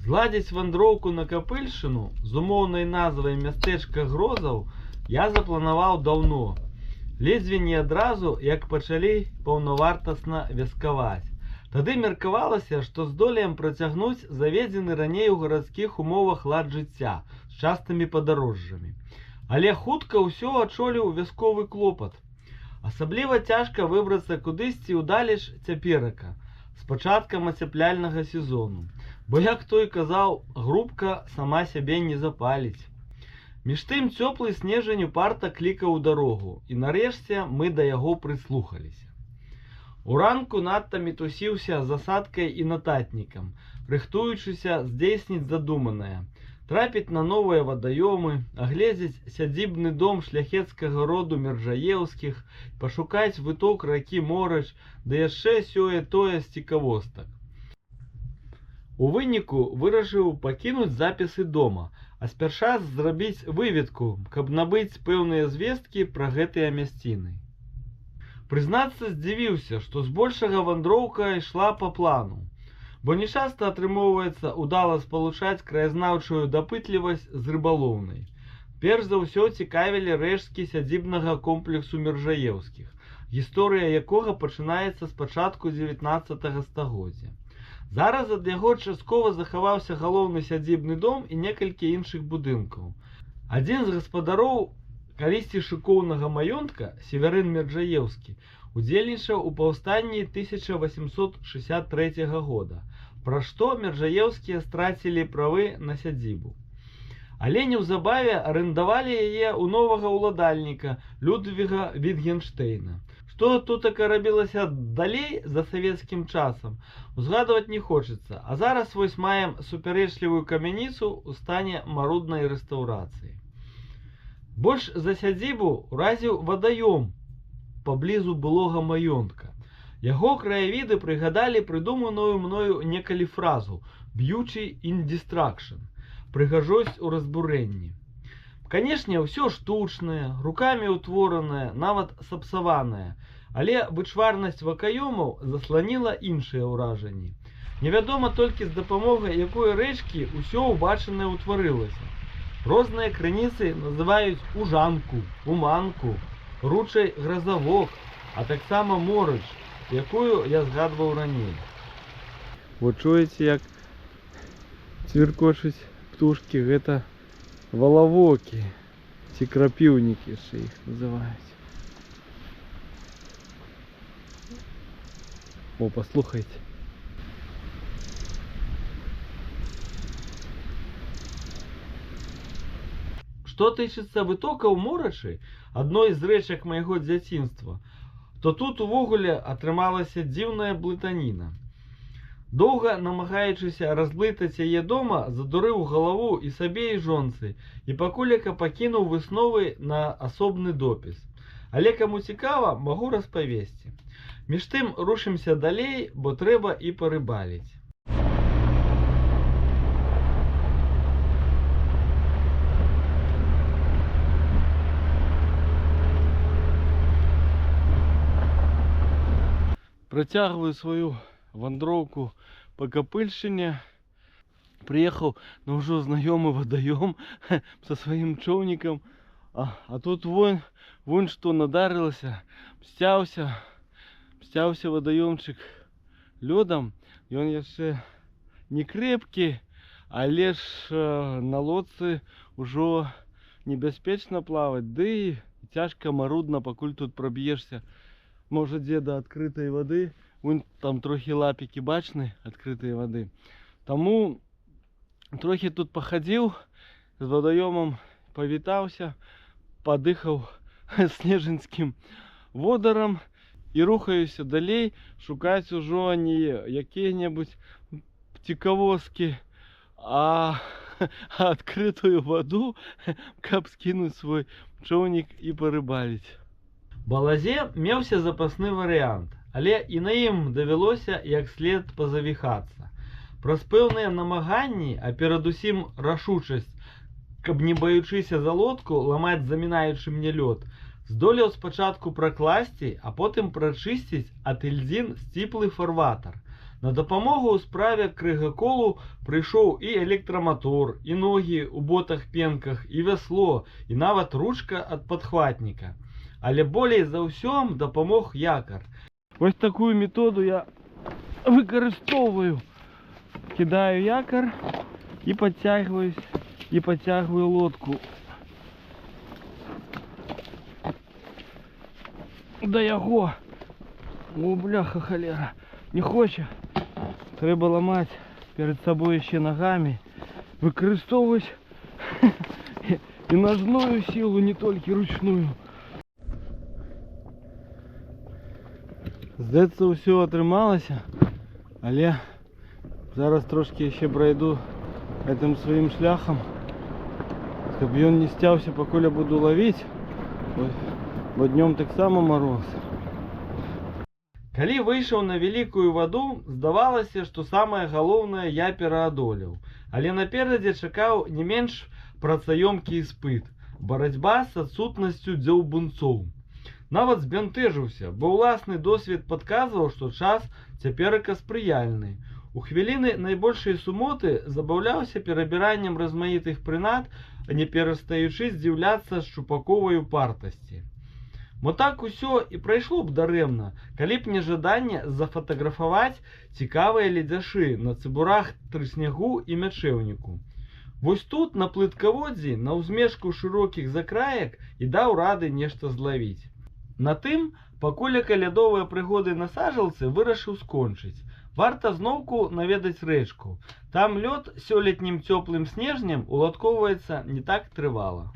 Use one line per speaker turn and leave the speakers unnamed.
Зладзіць вандроўку на Капыльшчыну з умоўнай назвай мястэчка Грозаў я запланаваў даўно. Ледзьве не адразу, як пачалі паўнавартасна вяскаваць. Тады меркавалася, што здолеем працягнуць заведзены раней у гарадскіх умовах лад жыцця з частымі падарожжамі. Але хутка ўсё ачоліў вясковы клопат. Асабліва цяжка выбрацца кудысьці ўдалеч цяперака, з пачаткам ацяпляльнага сезону. Бо, як той казаў, грубка сама сябе не запаліць. Між тым цёплы снежань упарта клікаў у дарогу, і нарэшце мы да яго прыслухаліся. Уранку надта мітусіўся з асадкай і нататнікам, рыхтуючыся здзейсніць задуманае, трапіць на новыя вадаёмы, агледзець сядзібны дом шляхецкага роду Мержаеўскіх, пашукаць выток ракі Морач, ды яшчэ сёе-тое з цікавостак. У выніку вырашыў пакінуць запісы дома, а спярша зрабіць выведку, каб набыць пэўныя звесткі пра гэтыя мясціны. Прызнацца, здзівіўся, што збольшага вандроўка ішла па плану, бо нечаста атрымоўваецца ўдала спалучаць краязнаўчую дапытлівасць з рыбалоўнай. Перш за ўсё цікавілі рэшткі сядзібнага комплексу Мержаеўскіх, гісторыя якога пачынаецца з пачатку 19 стагоддзя. Зараз ад яго часткова захаваўся галоўны сядзібны дом і некалькі іншых будынкаў. Адзін з гаспадароў калісьці шыкоўнага маёнтка, Северын Мержаеўскі, удзельнічаў у паўстанні 1863 года, пра што Мержаеўскія страцілі правы на сядзібу. Але неўзабаве арендавалі яе ў новага ўладальніка Людвіга Вітгенштэйна. Што тутака рабілася далей за савецкім часам, узгадваць не хочацца, а зараз вось маем супярэчлівую камяніцу ў стане маруднай рэстаўрацыі. Больш за сядзібу уразіў вадаём паблізу былога маёнтка. Яго краявіды прыгадалі прыдуманую мною некалі фразу «б'ючы індистракшн» – прыгажосць у разбурэнні. Канешне, ўсё штучнае, рукамі ўтворанае, нават сапсаванае, але вычварнасць вакаёмаў засланіла іншыя ўражанні. Невядома толькі з дапамогай якой рэчкі ўсё ўбачанае ўтварылася. Розныя крыніцы называюць ужанку, уманку, ручай гразавок, а таксама Морач, якую я згадваў раней. Вы чуеце, як цвіркочуць птушкі, гэта валавокі, ці крапіўнікі яшчэ іх называюць. О, паслухайце. Што тычыцца вытокаў Морачы, адной з рэчак майго дзяцінства, то тут увогуле атрымалася дзіўная блытаніна. Доўга намагаючыся разблытаць яе дома, задурыў галаву і сабе, і жонцы, і пакулека пакінуў высновы на асобны допіс. Але каму цікава, магу распавесці. Між тым рушымся далей, бо трэба і парыбаліць. Працягваю сваю вандроўку па Капыльшчыне. Прыехаў на ўжо знаёмы вадаём са сваім чоўнікам, а тут вон што надарылася, псцяўся вадаёмчык лёдам. Ён яшчэ не крэпкі, але ж на лодцы ўжо небяспечна плаваць, ды і цяжка марудна, пакуль тут праб'ешся. Можа, дзе да адкрытай вады, вон там трохі лапікі бачны адкрытай вады. Таму трохі тут пахадзіў, з вадаёмам павітаўся, падыхаў снежаньскім водарам і рухаюся далей шукаць ужо не якія-небудзь цікавосткі, а адкрытую ваду, каб скінуць свой чоўнік і парыбаліць. Балазе меўся запасны варыянт, але і на ім давялося як след пазавіхацца. Праз пэўныя намаганні, а перадусім рашучасць, каб не баючыся за лодку ламаць замінаючы мне лёд, здолеў спачатку пракласці, а потым прачысціць ад ільдзін сціплы фарватар. На дапамогу ў справе крыгаколу прыйшоў і электрамотор, і ногі ў ботах-пенках, і вясло, і нават ручка ад падхватніка. Але болей за ўсё дапамог якар. Вось такую методу я выкарыстоўваю. Кидаю якор і подтягиваюсь, і подтягиваю лодку до яго. О, бляха холера, не хоче. Треба ламати перед собою ще ногами, використовувати і ножную силу, не тільки ручную. Здається, все отрималося, але зараз трошки ще пройду этим своїм шляхом, щоб він не стявся, поки я буду ловити, бо днем так само мороз. Калі выйшаў на вялікую ваду, здавалася, што самае галоўнае я пераадолеў. Але наперадзе чакаў не менш працаёмкі іспыт – барацьба з адсутнасцю дзяўбунцоў. Нават збянтэжыўся, бо ўласны досвед падказваў, што час цяперака спрыяльны. У хвіліны найбольшай сумоты забаўляўся перабіраннем размаітых прынад, а не перастаючы здзіўляцца шчупаковай упартасці. Мо так усё і прайшло б дарэмна, калі б не жаданне зафатаграфаваць цікавыя ледзяшы на цыбурах трыснягу і мячэўніку. Вось тут, на плыткаводдзі, на ўзмешку шырокіх закраек, і даў рады нешта злавіць. На тым, пакуль лядовыя прыгоды на сажалцы вырашыў скончыць. Варта зноўку наведаць рэчку. Там лёд сёлетнім цёплым снежнем уладкоўваецца не так трывала.